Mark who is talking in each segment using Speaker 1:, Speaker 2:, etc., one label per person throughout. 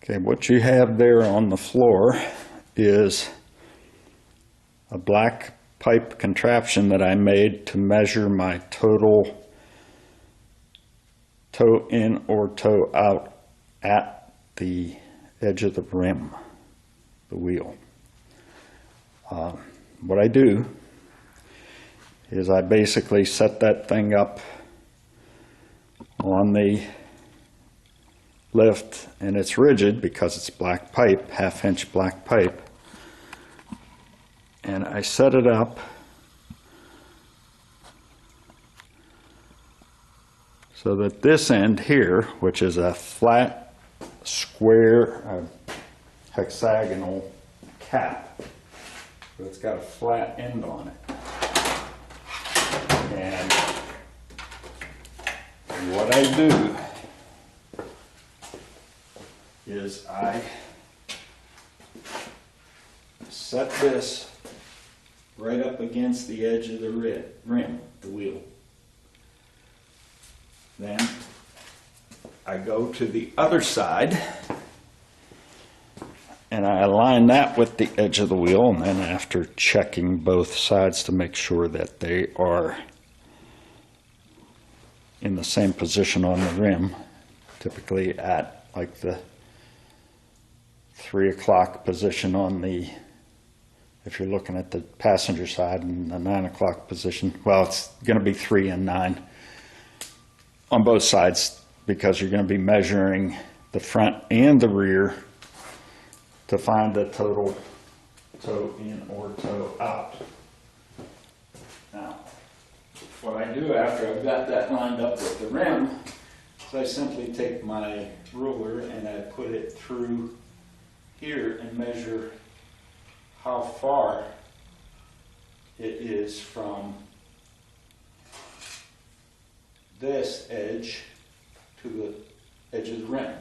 Speaker 1: Okay, what you have there on the floor is a black pipe contraption that I made to measure my total toe in or toe out at the edge of the rim, the wheel. What I do is I basically set that thing up on the lift, and it's rigid because it's black pipe, half-inch black pipe, and I set it up so that this end here, which is a flat, square, hexagonal cap, so it's got a flat end on it. And what I do is I set this right up against the edge of the rim, the wheel. Then I go to the other side and I align that with the edge of the wheel, and then after checking both sides to make sure that they are in the same position on the rim, typically at like the 3 o'clock position on the, if you're looking at the passenger side, and the 9 o'clock position, well, it's going to be 3 and 9 on both sides, because you're going to be measuring the front and the rear to find the total toe in or toe out. Now, what I do after I've got that lined up with the rim is I simply take my ruler and I put it through here and measure how far it is from this edge to the edge of the rim.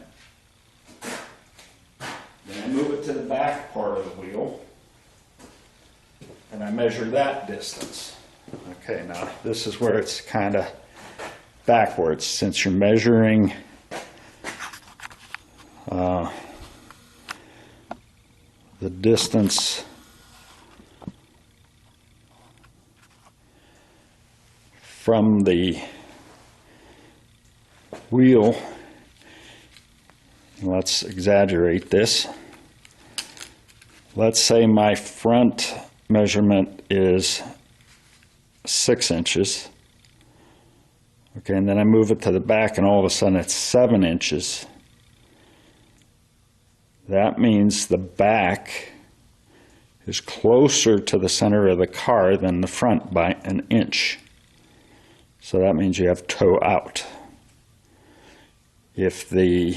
Speaker 1: Then I move it to the back part of the wheel and I measure that distance. Okay, now this is where it's kind of backwards, since you're measuring the distance from the wheel. Let's exaggerate this. Let's say my front measurement is 6 inches. Okay, and then I move it to the back and all of a sudden it's 7 inches. That means the back is closer to the center of the car than the front by an inch. So that means you have toe out. If the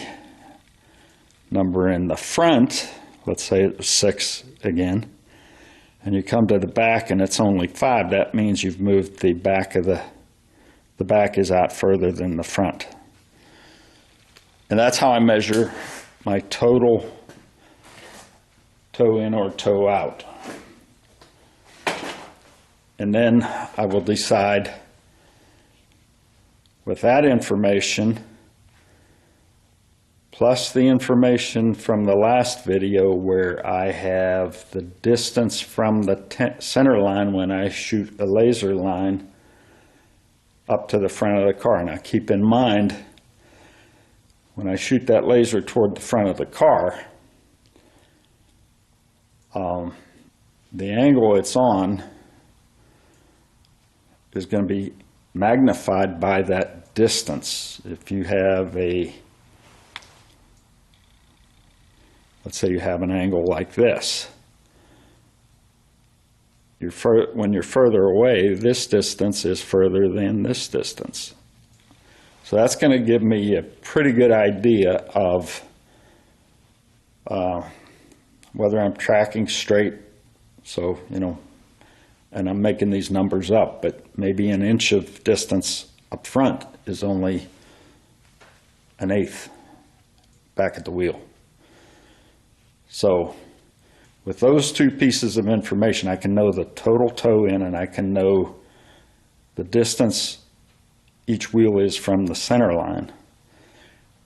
Speaker 1: number in the front, let's say it was 6 again, and you come to the back and it's only 5, that means you've moved the back of the back is out further than the front. And that's how I measure my total toe in or toe out. And then I will decide with that information, plus the information from the last video where I have the distance from the center line when I shoot a laser line up to the front of the car. Now keep in mind, when I shoot that laser toward the front of the car, the angle it's on is going to be magnified by that distance. If you have a, let's say you have an angle like this, when you're further away, this distance is further than this distance. So that's going to give me a pretty good idea of whether I'm tracking straight. So, you know, and I'm making these numbers up, but maybe an inch of distance up front is only 1/8 back at the wheel. So with those two pieces of information, I can know the total toe in and I can know the distance each wheel is from the center line.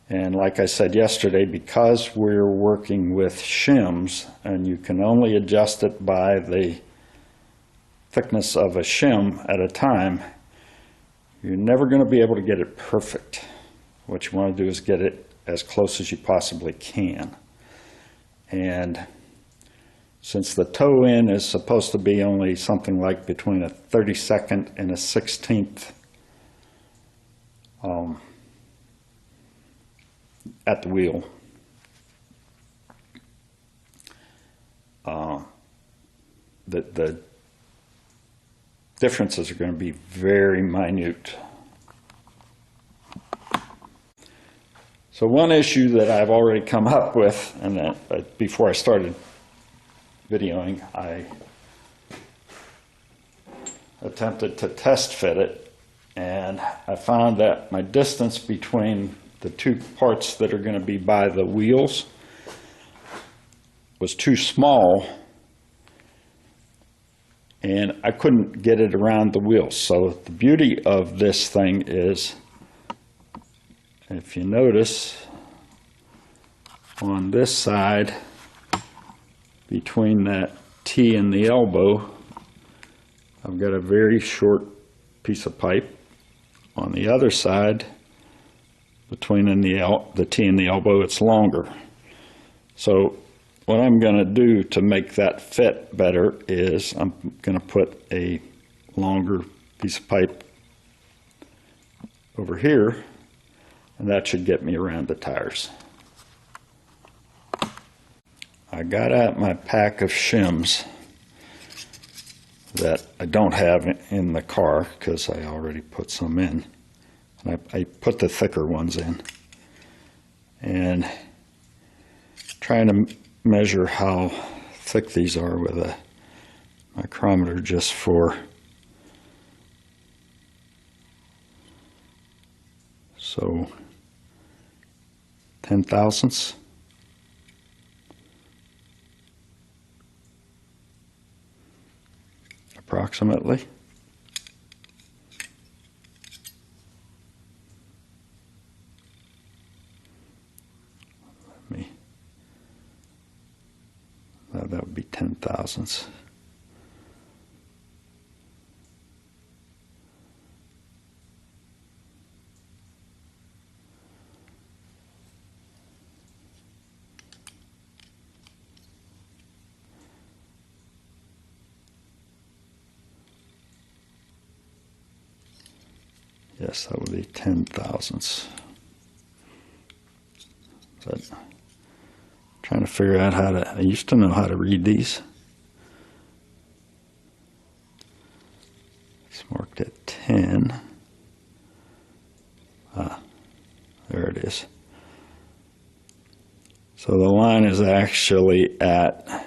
Speaker 1: And like I said yesterday, because we're working with shims, and you can only adjust it by the thickness of a shim at a time, you're never going to be able to get it perfect. What you want to do is get it as close as you possibly can. And since the toe in is supposed to be only something like between a 32nd and a 16th at the wheel, the differences are going to be very minute. So one issue that I've already come up with, and that before I started videoing, I attempted to test fit it, and I found that my distance between the two parts that are going to be by the wheels was too small, and I couldn't get it around the wheels. So the beauty of this thing is, if you notice, on this side, between that T and the elbow, I've got a very short piece of pipe. On the other side, between the T and the elbow, it's longer. So what I'm going to do to make that fit better is I'm going to put a longer piece of pipe over here, and that should get me around the tires. I got out my pack of shims that I don't have in the car because I already put some in. And I put the thicker ones in. And trying to measure how thick these are with a micrometer just for so 10 thousandths. Approximately. That would be 10 thousandths. Yes, that would be 10 thousandths. But trying to figure out how to, I used to know how to read these. It's marked at 10. Ah, there it is. So the line is actually at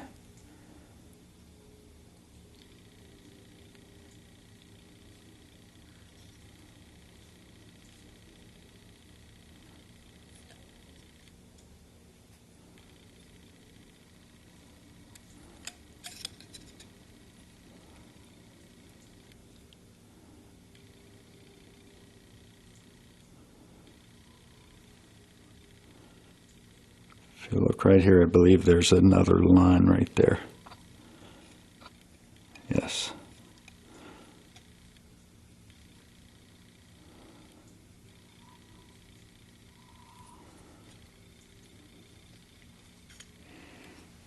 Speaker 1: if you look right here, I believe there's another line right there. Yes.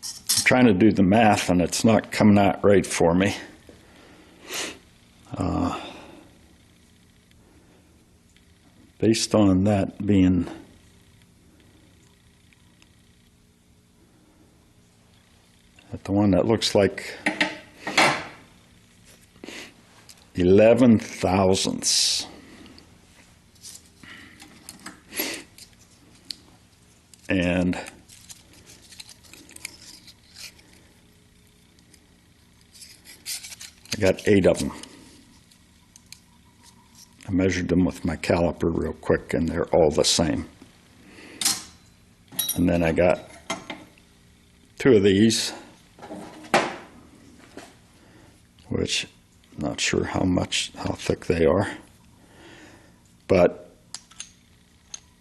Speaker 1: I'm trying to do the math and it's not coming out right for me. Based on that being at the one that looks like 11 thousandths. And I got 8 of them. I measured them with my caliper real quick and they're all the same. And then I got 2 of these, which I'm not sure how thick they are, but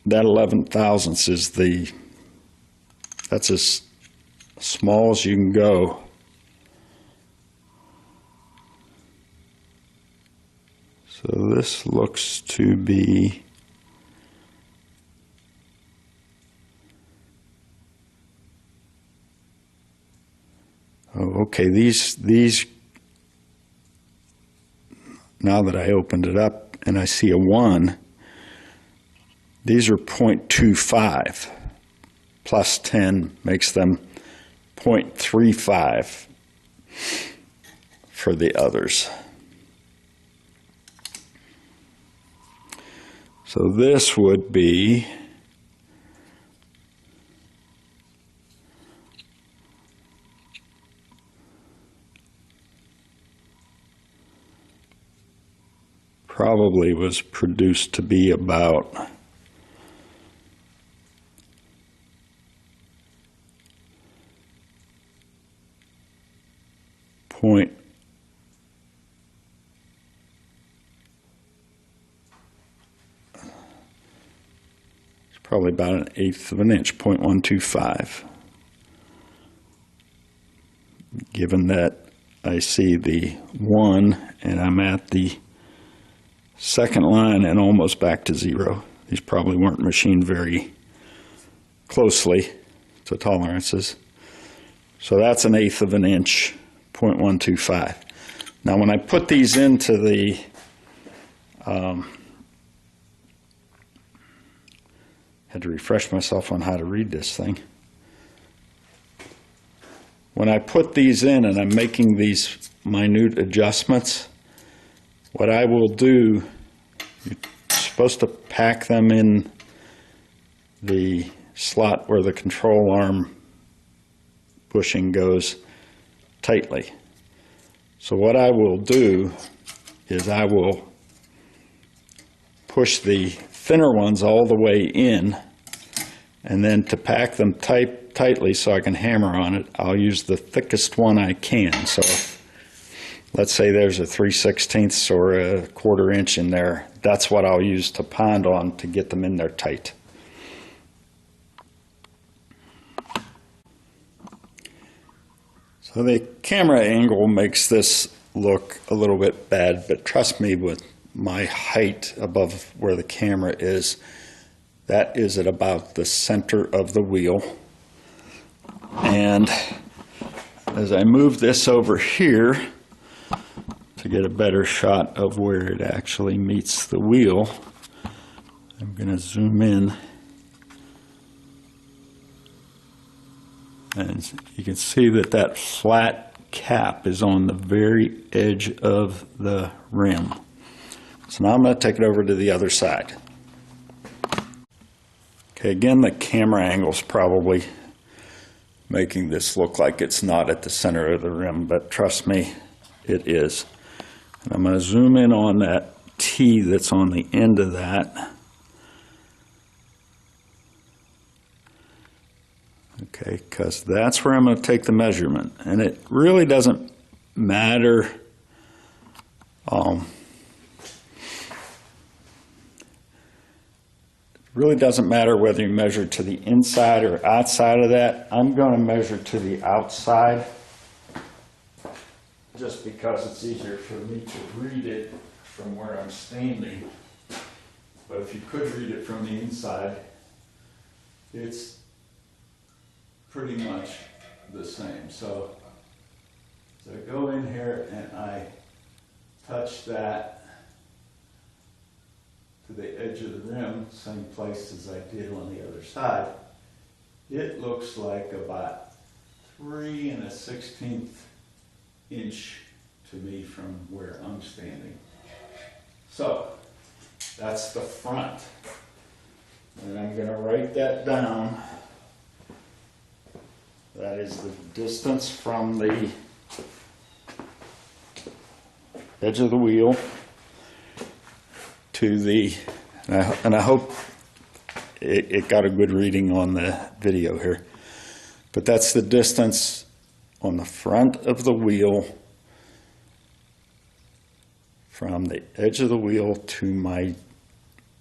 Speaker 1: that 11 thousandths is that's as small as you can go. So this looks to be okay, these now that I opened it up and I see a 1, these are 0.25 plus 10 makes them 0.35 for the others. So this would be probably was produced to be about point probably about 1/8 of an inch, 0.125. Given that I see the 1 and I'm at the second line and almost back to 0. These probably weren't machined very closely to tolerances. So that's 1/8 of an inch, 0.125. Now when I put these into the had to refresh myself on how to read this thing. When I put these in and I'm making these minute adjustments, what I will do, you're supposed to pack them in the slot where the control arm bushing goes tightly. So what I will do is I will push the thinner ones all the way in, and then to pack them tightly so I can hammer on it, I'll use the thickest one I can. So let's say there's a 3/16 or a 1/4 inch in there. That's what I'll use to pound on to get them in there tight. So the camera angle makes this look a little bit bad, but trust me, with my height above where the camera is, that is at about the center of the wheel. And as I move this over here to get a better shot of where it actually meets the wheel, I'm going to zoom in. And you can see that that flat cap is on the very edge of the rim. So now I'm going to take it over to the other side. Okay, again, the camera angle's probably making this look like it's not at the center of the rim, but trust me, it is. And I'm going to zoom in on that T that's on the end of that. Okay, because that's where I'm going to take the measurement. And it really doesn't matter whether you measure to the inside or outside of that. I'm going to measure to the outside just because it's easier for me to read it from where I'm standing. But if you could read it from the inside, it's pretty much the same. So I go in here and I touch that to the edge of the rim, same place as I did on the other side. It looks like about 3 1/16 inch to me from where I'm standing. So that's the front. And I'm going to write that down. That is the distance from the edge of the wheel to the, and I hope it got a good reading on the video here, but that's the distance on the front of the wheel from the edge of the wheel to my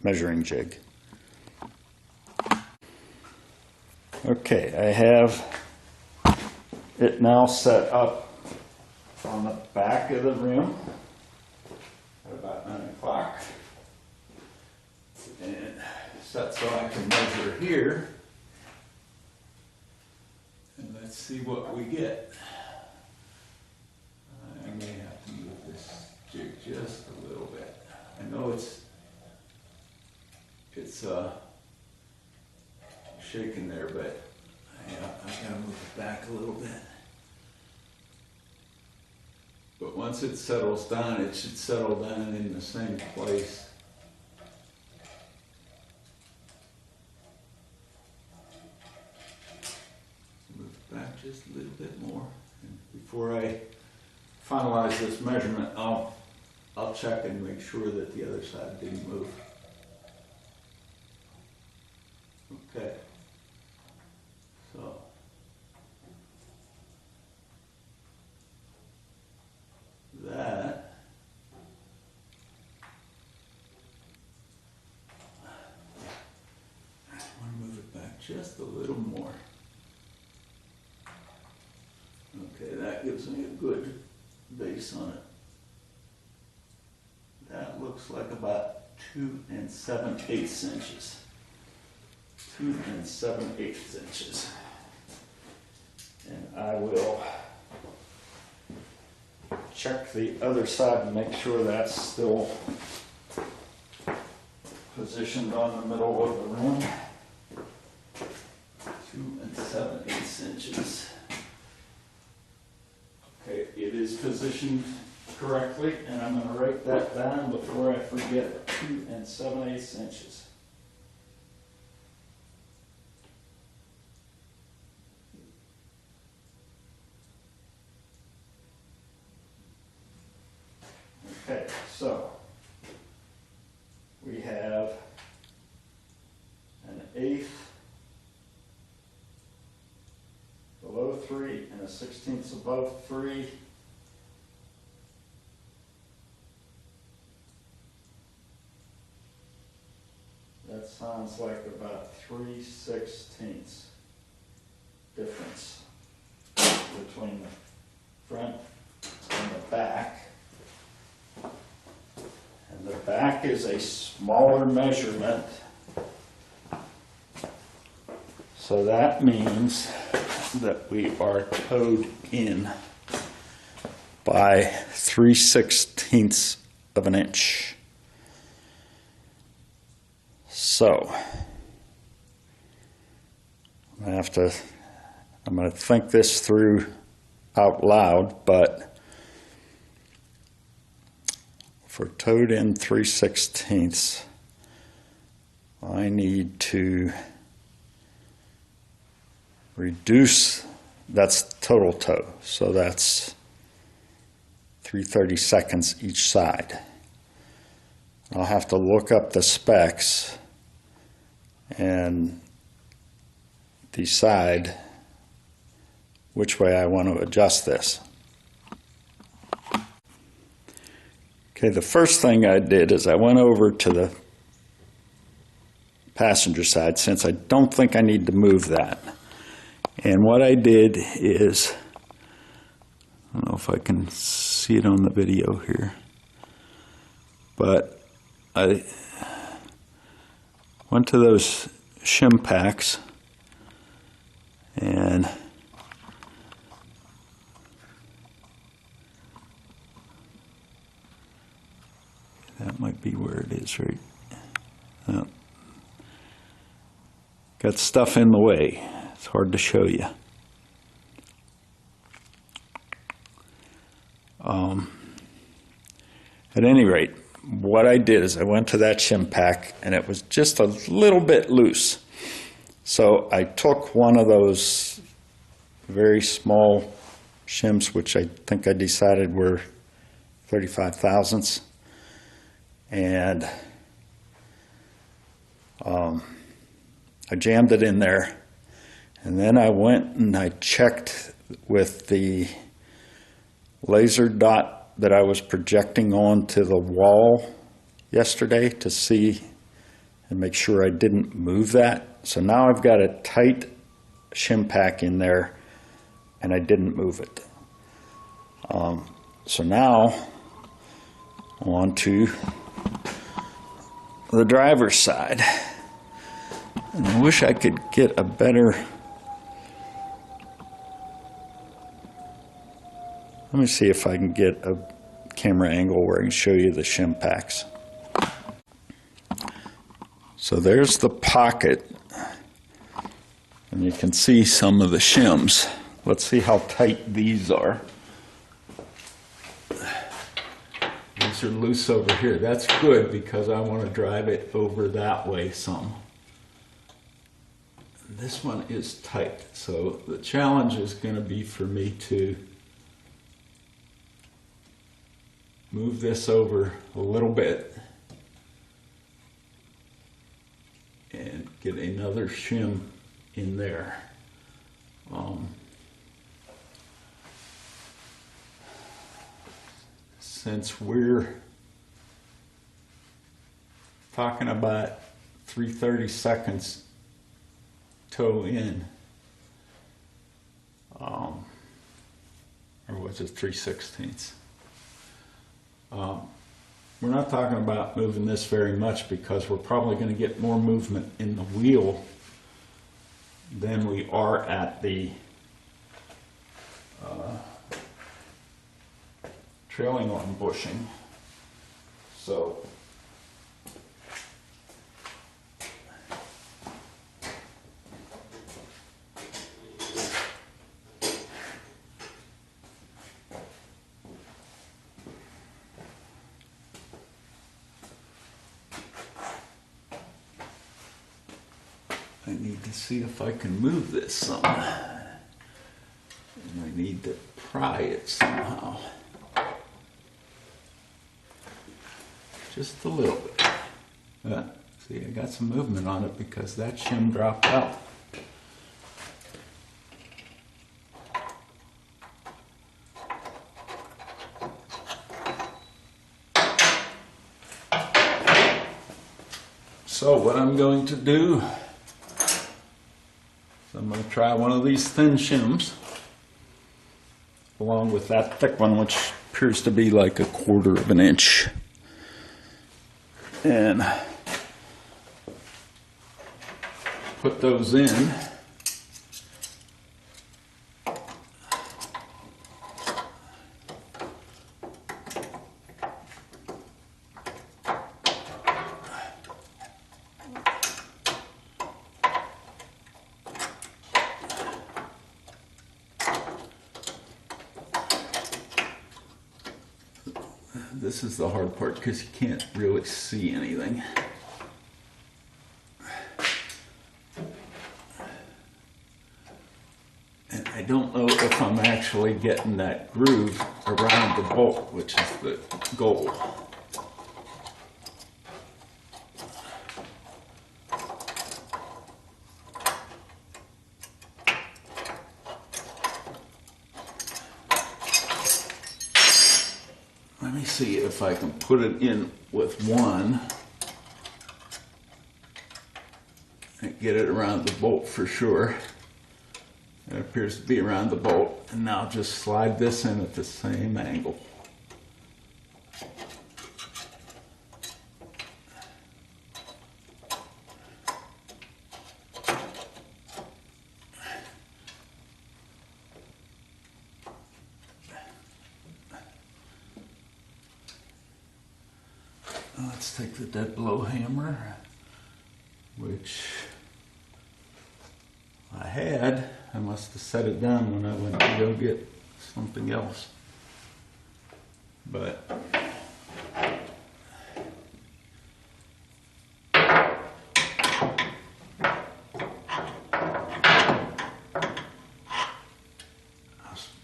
Speaker 1: measuring jig. Okay, I have it now set up on the back of the rim at about 9 o'clock. And set so I can measure here. And let's see what we get. I may have to move this jig just a little bit. I know it's shaking there, but I gotta move it back a little bit. But once it settles down, it should settle down in the same place. Move it back just a little bit more. And before I finalize this measurement, I'll check and make sure that the other side didn't move. Okay. So. That. I want to move it back just a little more. Okay, that gives me a good base on it. That looks like about 2 7/8 inches. 2 7/8 inches. And I will check the other side and make sure that's still positioned on the middle of the rim. 2 7/8 inches. Okay, it is positioned correctly, and I'm going to write that down before I forget. 2 7/8 inches. Okay, so we have an 1/8 below 3 and a 1/16 above 3. That sounds like about 3/16 difference between the front and the back. And the back is a smaller measurement. So that means that we are towed in by 3/16 of an inch. So I'm going to think this through out loud, but for towed in 3/16, I need to reduce, that's total tow, so that's 3/32 each side. I'll have to look up the specs and decide which way I want to adjust this. Okay, the first thing I did is I went over to the passenger side, since I don't think I need to move that. And what I did is, I don't know if I can see it on the video here, but I went to those Shim packs and that might be where it is, right? Oh. Got stuff in the way. It's hard to show you. At any rate, what I did is I went to that Shim pack and it was just a little bit loose. So I took one of those very small shims, which I think I decided were 35 thousandths, and I jammed it in there, and then I went and I checked with the laser dot that I was projecting onto the wall yesterday to see and make sure I didn't move that. So now I've got it tight shim pack in there, and I didn't move it. So now on to the driver's side. And I wish I could get a better... Let me see if I can get a camera angle where I can show you the shim packs. So there's the pocket, and you can see some of the shims. Let's see how tight these are. These are loose over here. That's good because I want to drive it over that way some. This one is tight, so the challenge is going to be for me to move this over a little bit and get another shim in there. Since we're talking about 3/32 toe in, or was it 3/16? We're not talking about moving this very much because we're probably going to get more movement in the wheel than we are at the trailing arm bushing. So I need to see if I can move this some. And I need to pry it somehow. Just a little bit. See, I got some movement on it because that shim dropped out. So what I'm going to do is I'm going to try one of these thin shims along with that thick one, which appears to be like 1/4 of an inch. And put those in. This is the hard part because you can't really see anything. And I don't know if I'm actually getting that groove around the bolt, which is the goal. Let me see if I can put it in with one and get it around the bolt for sure. It appears to be around the bolt, and now just slide this in at the same angle. Let's take the dead blow hammer, which I had. I must have set it down when I went to go get something else. But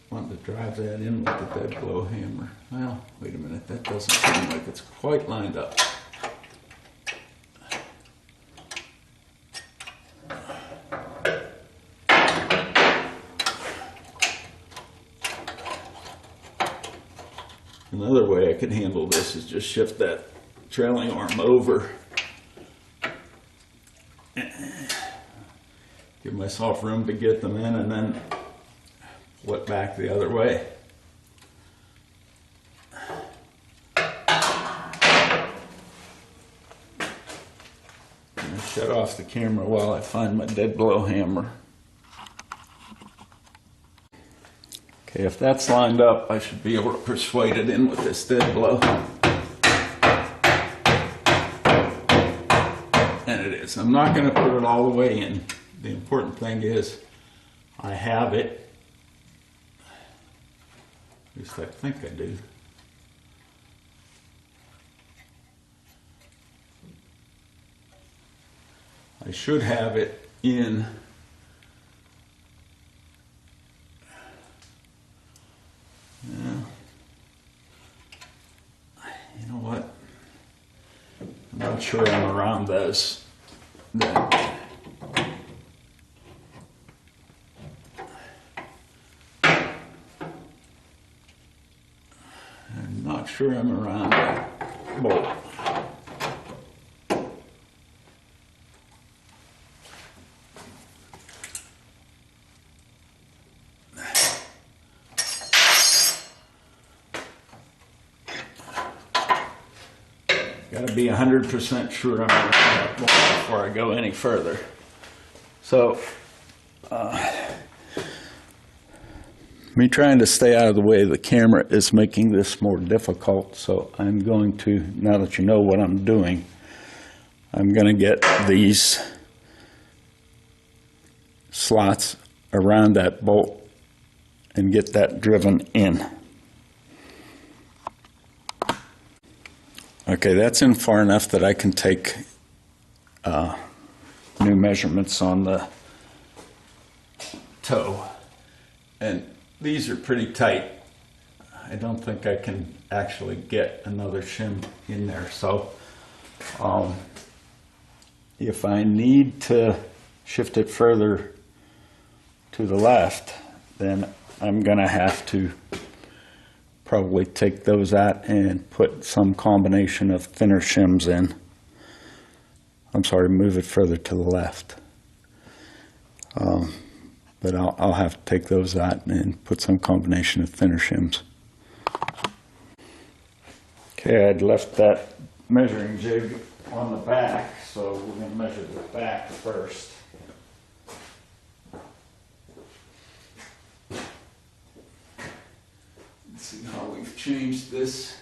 Speaker 1: wanted to drive that in with the dead blow hammer. Well, wait a minute, that doesn't seem like it's quite lined up. Another way I could handle this is just shift that trailing arm over. Give my myself room to get them in and then flip back the other way. Shut off the camera while I find my dead blow hammer. Okay, if that's lined up, I should be able to persuade it in with this dead blow. And it is. I'm not going to put it all the way in. The important thing is I have it. At least I think I do. I should have it in. Yeah. You know what? I'm not sure I'm around those. I'm not sure I'm around that bolt. Got to be 100% sure I'm around that bolt before I go any further. So, me trying to stay out of the way of the camera is making this more difficult. So I'm going to, now that you know what I'm doing, I'm going to get these slots around that bolt and get that driven in. Okay, that's in far enough that I can take new measurements on the toe. And these are pretty tight. I don't think I can actually get another shim in there. So if I need to shift it further to the left, then I'm going to have to probably take those out and put some combination of thinner shims in. I'm sorry, move it further to the left. But I'll have to take those out and put some combination of thinner shims. Okay, I'd left that measuring jig on the back, so we're going to measure the back first. Let's see how we've changed this.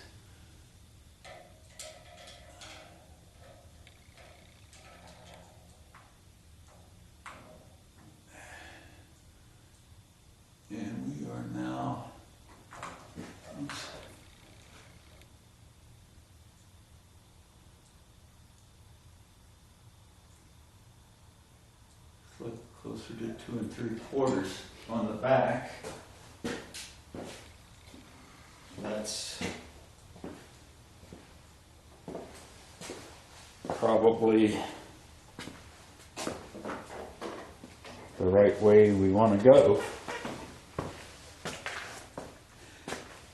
Speaker 1: And we are now, oops. Flip closer to 2 3/4 on the back. That's probably the right way we want to go.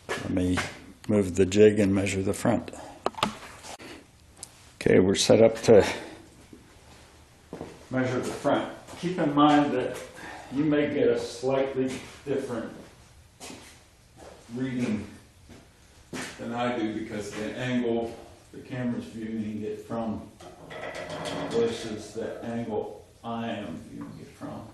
Speaker 1: Let me move the jig and measure the front. Okay, we're set up to measure the front. Keep in mind that you may get a slightly different reading than I do because the angle the camera's viewing it from versus the angle I am viewing it from.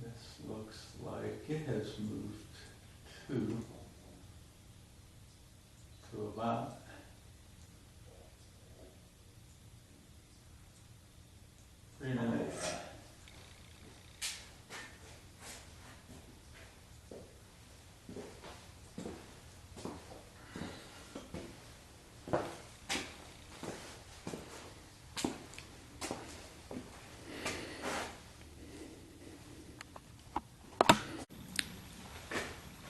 Speaker 1: This looks like it has moved to about 3 minutes.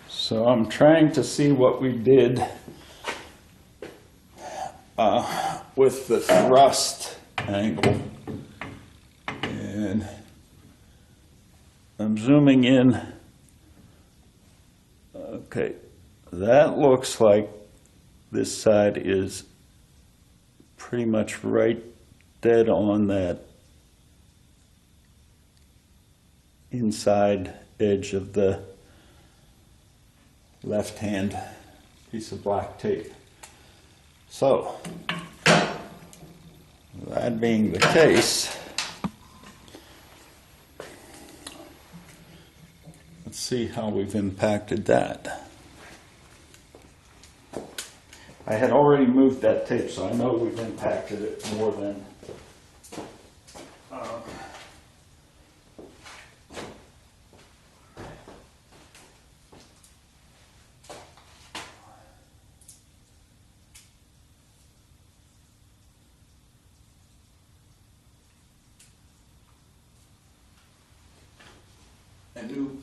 Speaker 1: So I'm trying to see what we did with the thrust angle, and zooming in, okay, that looks like this side is pretty much right dead on that inside edge of the left-hand piece of black tape. So, that being the case, let's see how we've impacted that. I had already moved that tape, so I know we've impacted it more than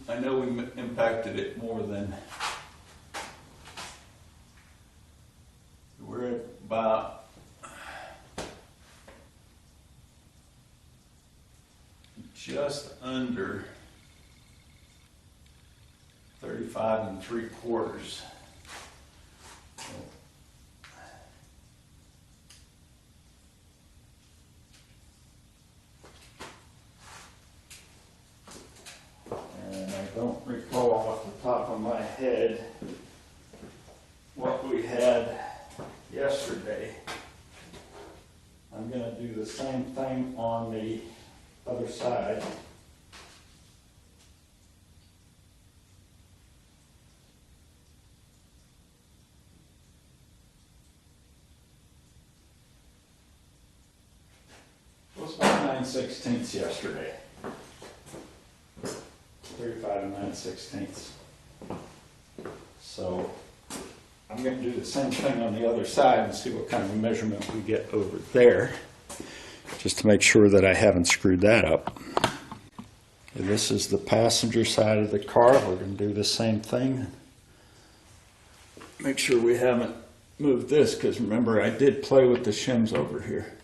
Speaker 1: I know we impacted it more than we're at about just under 35 3/4. I don't recall off the top of my head what we had yesterday. I'm going to do the same thing on the other side. It was about 9/16 yesterday. 35 9/16. So I'm going to do the same thing on the other side and see what kind of a measurement we get over there, just to make sure that I haven't screwed that up. Okay, this is the passenger side of the car. We're going to do the same thing. Make sure we haven't moved this, because remember I did play with the shims over here.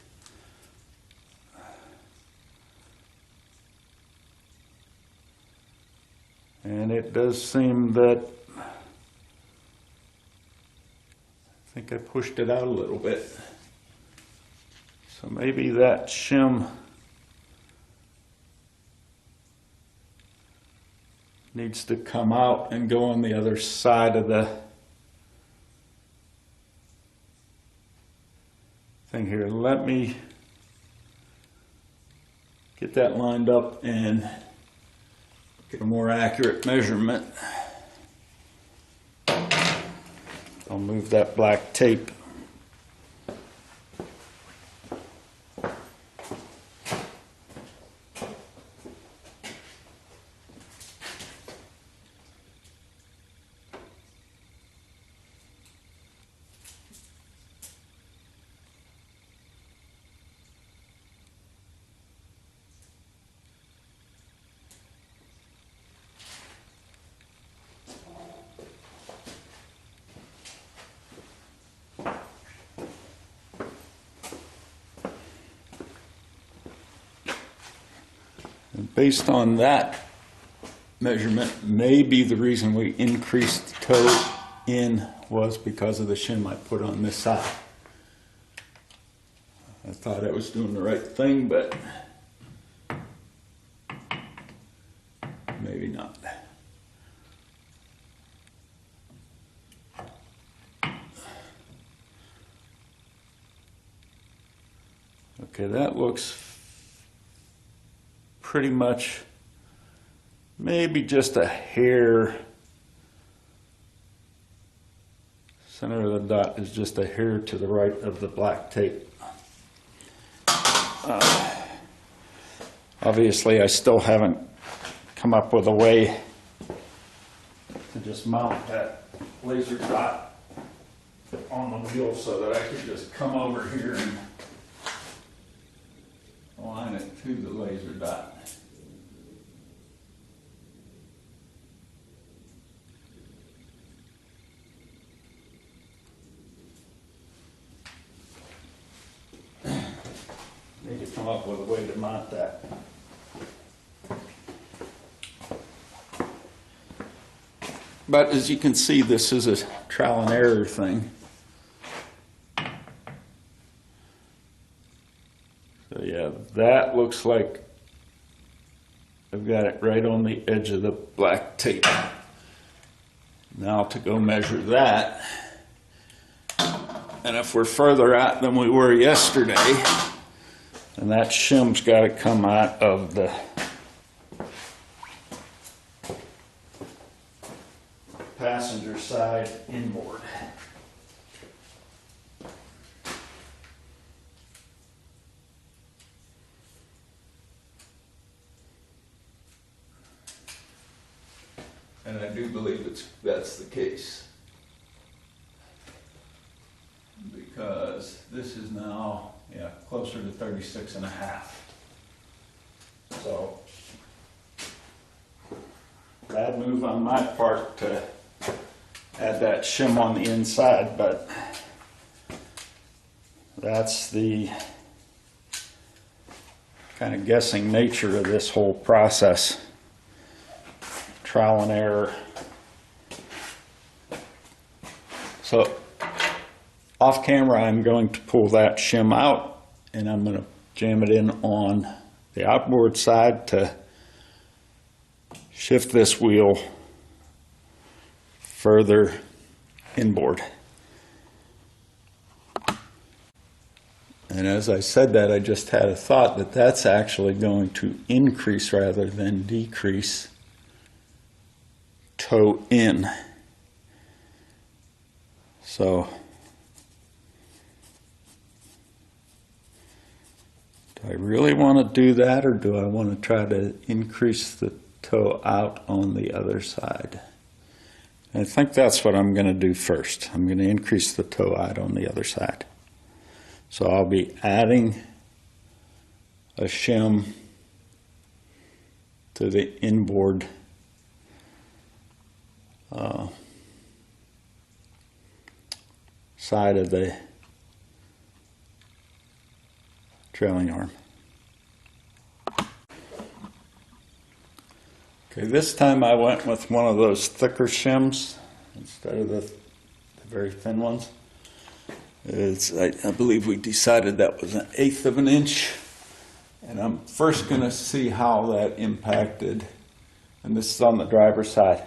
Speaker 1: And it does seem that I think I pushed it out a little bit. So maybe that shim needs to come out and go on the other side of the thing here. Let me get that lined up and get a more accurate measurement. I'll move that black tape. Based on that measurement, maybe the reason we increased the toe in was because of the shim I put on this side. I thought I was doing the right thing, but maybe not. Okay, that looks pretty much, maybe just a hair. Center of the dot is just a hair to the right of the black tape. Obviously, I still haven't come up with a way to just mount that laser dot on the wheel so that I could just come over here and align it to the laser dot. Need to come up with a way to mount that. But as you can see, this is a trial and error thing. So yeah, that looks like I've got it right on the edge of the black tape. Now to go measure that, and if we're further out than we were yesterday, then that shim's got to come out of the passenger side inboard. And I do believe that's the case, because this is now, yeah, closer to 36.5. So bad move on my part to add that shim on the inside, but that's the kind of guessing nature of this whole process. Trial and error. So off camera, I'm going to pull that shim out and I'm going to jam it in on the outboard side to shift this wheel further inboard. And as I said that, I just had a thought that that's actually going to increase rather than decrease toe in. So do I really want to do that, or do I want to try to increase the toe out on the other side? I think that's what I'm going to do first. I'm going to increase the toe out on the other side. So I'll be adding a shim to the inboard side of the trailing arm. Okay, this time I went with one of those thicker shims instead of the very thin ones. I believe we decided that was 1/8 of an inch, and I'm first going to see how that impacted, and this is on the driver's side.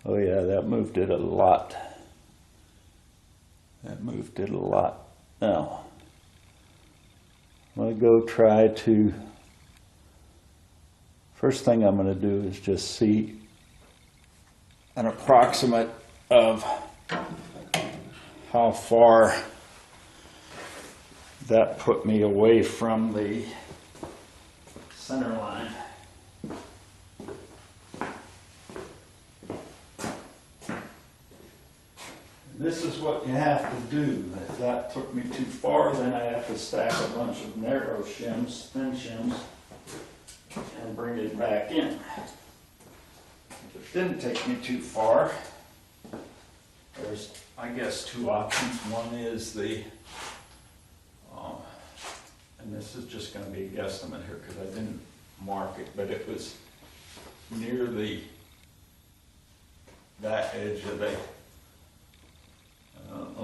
Speaker 1: Oh yeah, that moved it a lot. That moved it a lot. Now, I'm going to go try to, first thing I'm going to do is just see an approximate of how far that put me away from the center line. This is what you have to do. If that took me too far, then I have to stack a bunch of narrow shims, thin shims, and bring it back in. If it didn't take me too far, there's, I guess, two options. One is the, and this is just going to be a guesstimate here because I didn't mark it, but it was near that edge of the, I'm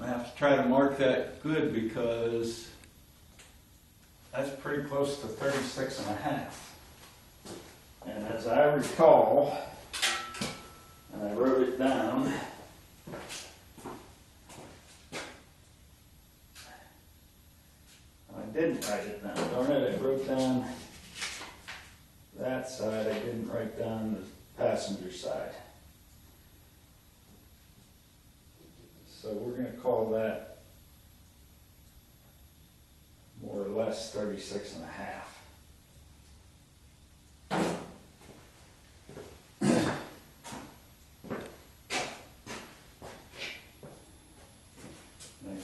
Speaker 1: going to have to try to mark that good because that's pretty close to 36.5. And as I recall, and I wrote it down, I didn't write it down. Darn it, I wrote down that side. I didn't write down the passenger side. So we're going to call that more or less 36.5. I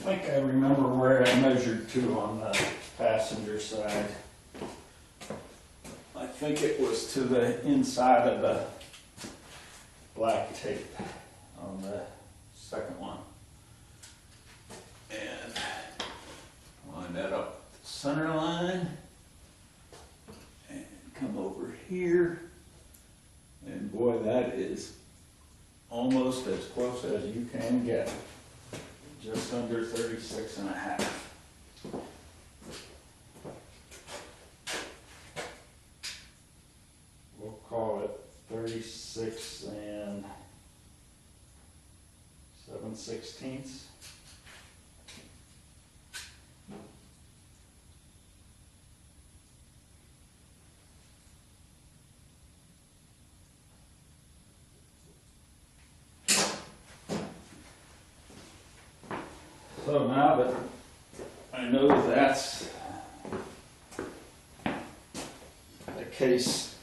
Speaker 1: think I remember where I measured to on the passenger side. I think it was to the inside of the black tape on the second one. And line that up the center line and come over here. And boy, boy, that is almost as close as you can get. Just under 36 and a half. We'll call it 36 and 7/16. So now that I know that's the case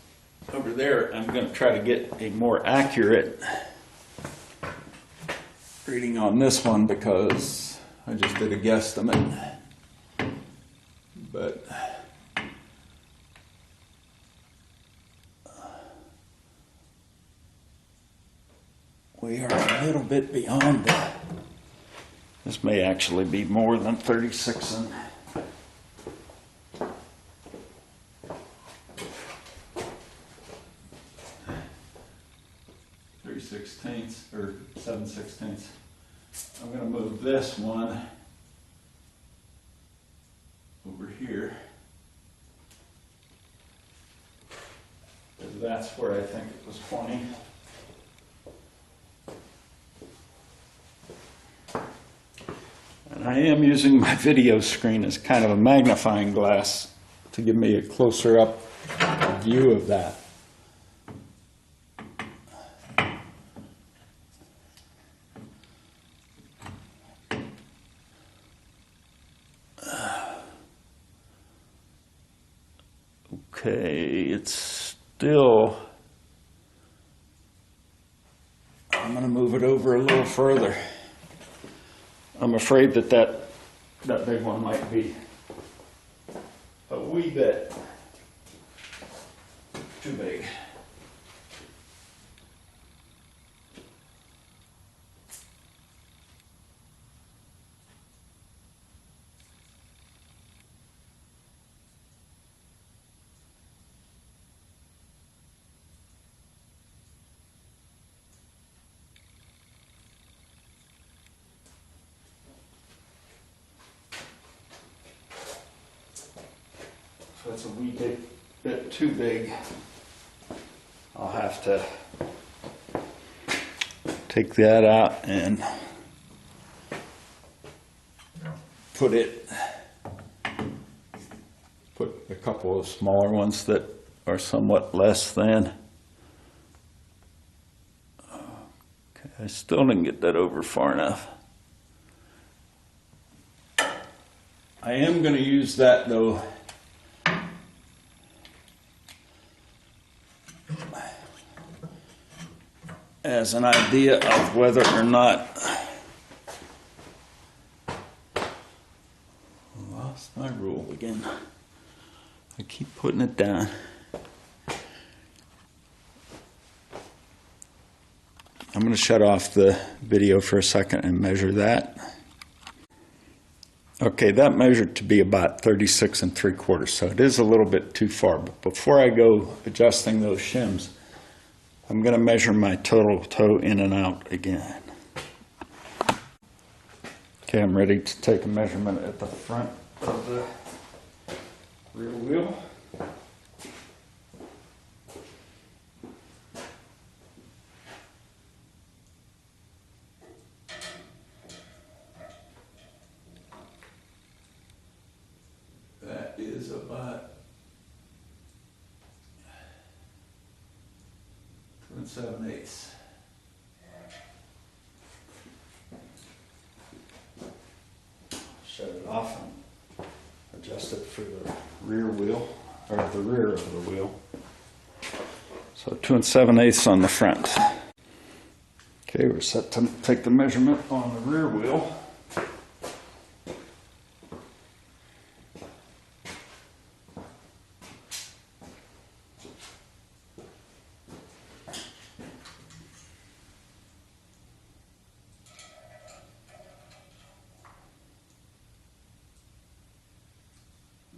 Speaker 1: over there, I'm going to try to get a more accurate reading on this one because I just did a guesstimate. But we are a little bit beyond that. This may actually be more than 36 and 3/16 or 7/16. I'm going to move this one over here. That's where I think it was 20. And I am using my video screen as kind of a magnifying glass to give me a closer up view of that. Okay, it's still, I'm going to move it over a little further. I'm afraid that big one might be a wee bit too big. So it's a wee bit too big. I'll have to take that out and put a couple of smaller ones that are somewhat less than. Okay, I still didn't get that over far enough. I am going to use that though as an idea of whether or not, I lost my rule again. I keep putting it down. I'm going to shut off the video for a second and measure that. Okay, that measured to be about 36 3/4, so it is a little bit too far. But before I go adjusting those shims, I'm going to measure my total toe in and out again. Okay, I'm ready to take a measurement at the front of the rear wheel. That is about 2 7/8. Shut it off and adjust it for the rear wheel, or the rear of the wheel. So 2 7/8 on the front. Okay, we're set to take the measurement on the rear wheel.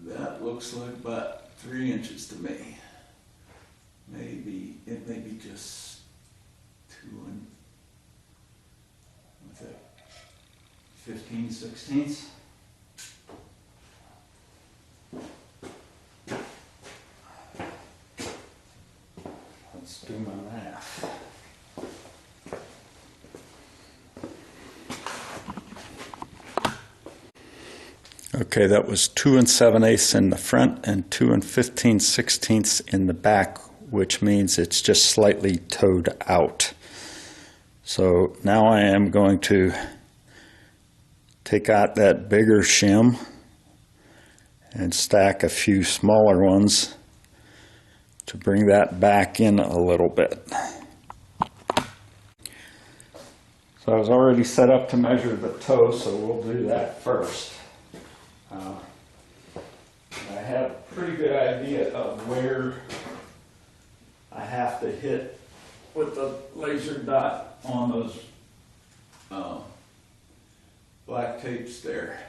Speaker 1: That looks like about 3 inches to me. Maybe, it may be just 2 15/16. Let's do my math. Okay, that was 2 7/8 in the front and 2 15/16 in the back, which means it's just slightly toed out. So now I am going to take out that bigger shim and stack a few smaller ones to bring that back in a little bit. So I was already set up to measure the toe, so we'll do that first. I have a pretty good idea of where I have to hit with the laser dot on those black tapes there.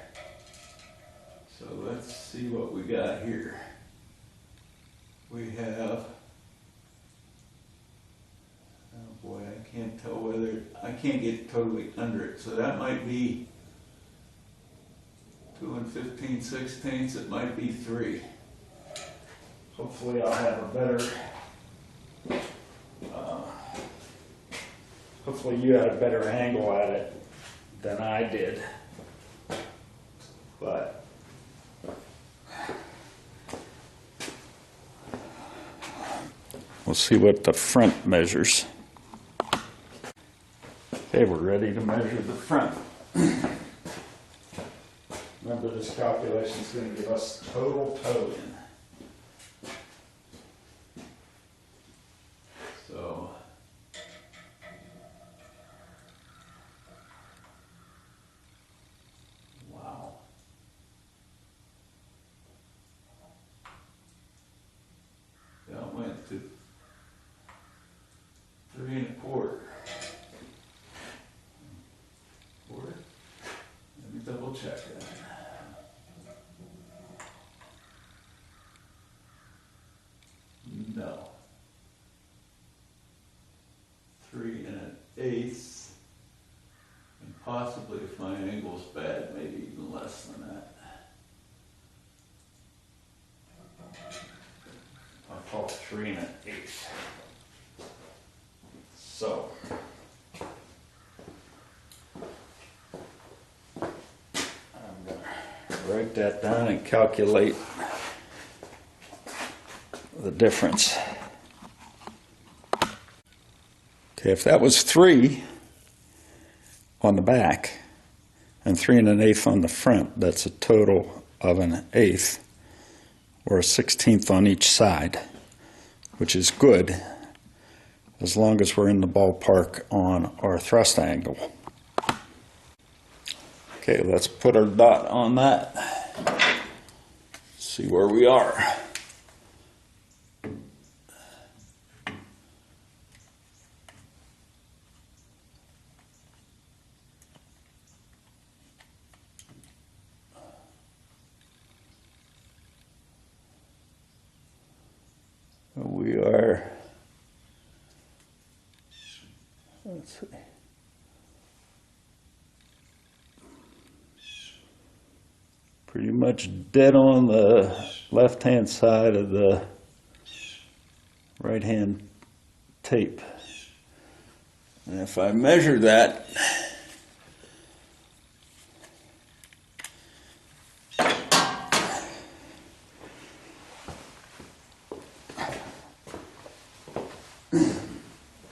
Speaker 1: So let's see what we got here. We have, oh boy, I can't tell whether, I can't get totally under it, so that might be 2 15/16. It might be 3. Hopefully I'll have a better, hopefully you had a better angle at it than I did. But we'll see what the front measures. Okay, we're ready to measure the front. Remember, this calculation is going to give us total toe in. So, wow. That went to 3 1/4. Quarter? Let me double check that. No. 3 1/8, and possibly, if my angle's bad, maybe even less than that. I'll call 3 1/8. So, I'm going to write that down and calculate the difference. Okay, if that was 3 on the back and 3 1/8 on the front, that's a total of 1/8 or a 16th on each side, which is good as long as we're in the ballpark on our thrust angle. Okay, let's put our dot on that. See where we are. We are, let's see, pretty much dead on the left-hand side of the right-hand tape. And if I measure that,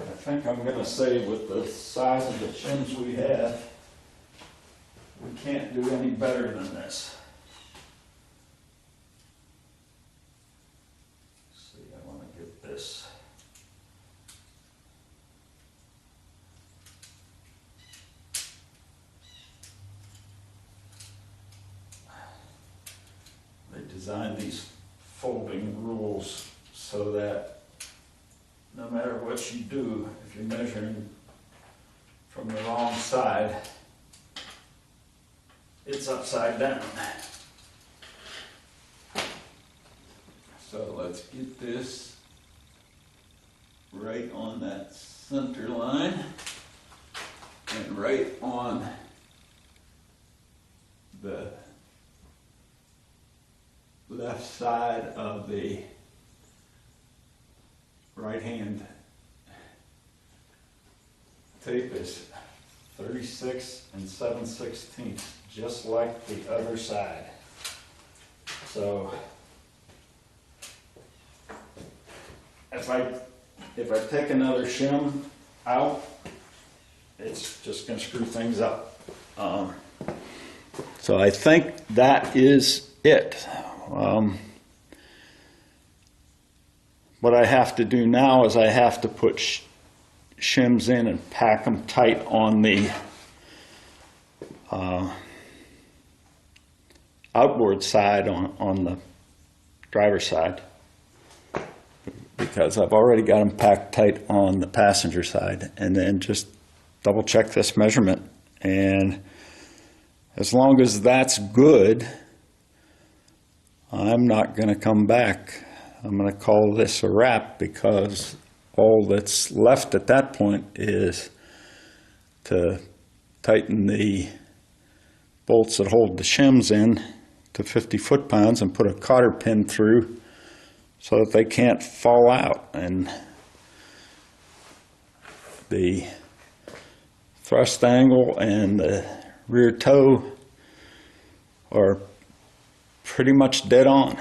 Speaker 1: I think I'm going to say with the size of the shims we have, we can't do any better than this. Let's see, I want to get this. They designed these folding rules so that no matter what you do, if you're measuring from the wrong side, it's upside down. So let's get this right on that center line and right on the left side of the right hand tape is 36 7/16, just like the other side. So if I take another shim out, it's just going to screw things up. So I think that is it. What I have to do now is I have to put shims in and pack them tight on the outboard side on the driver's side, because I've already got them packed tight on the passenger side, and then just double check this measurement. And as long as that's good, I'm not going to come back. I'm going to call this a wrap, because all that's left at that point is to tighten the bolts that hold the shims in to 50 foot-pounds and put a cotter pin through so that they can't fall out. And the thrust angle and the rear toe are pretty much dead on.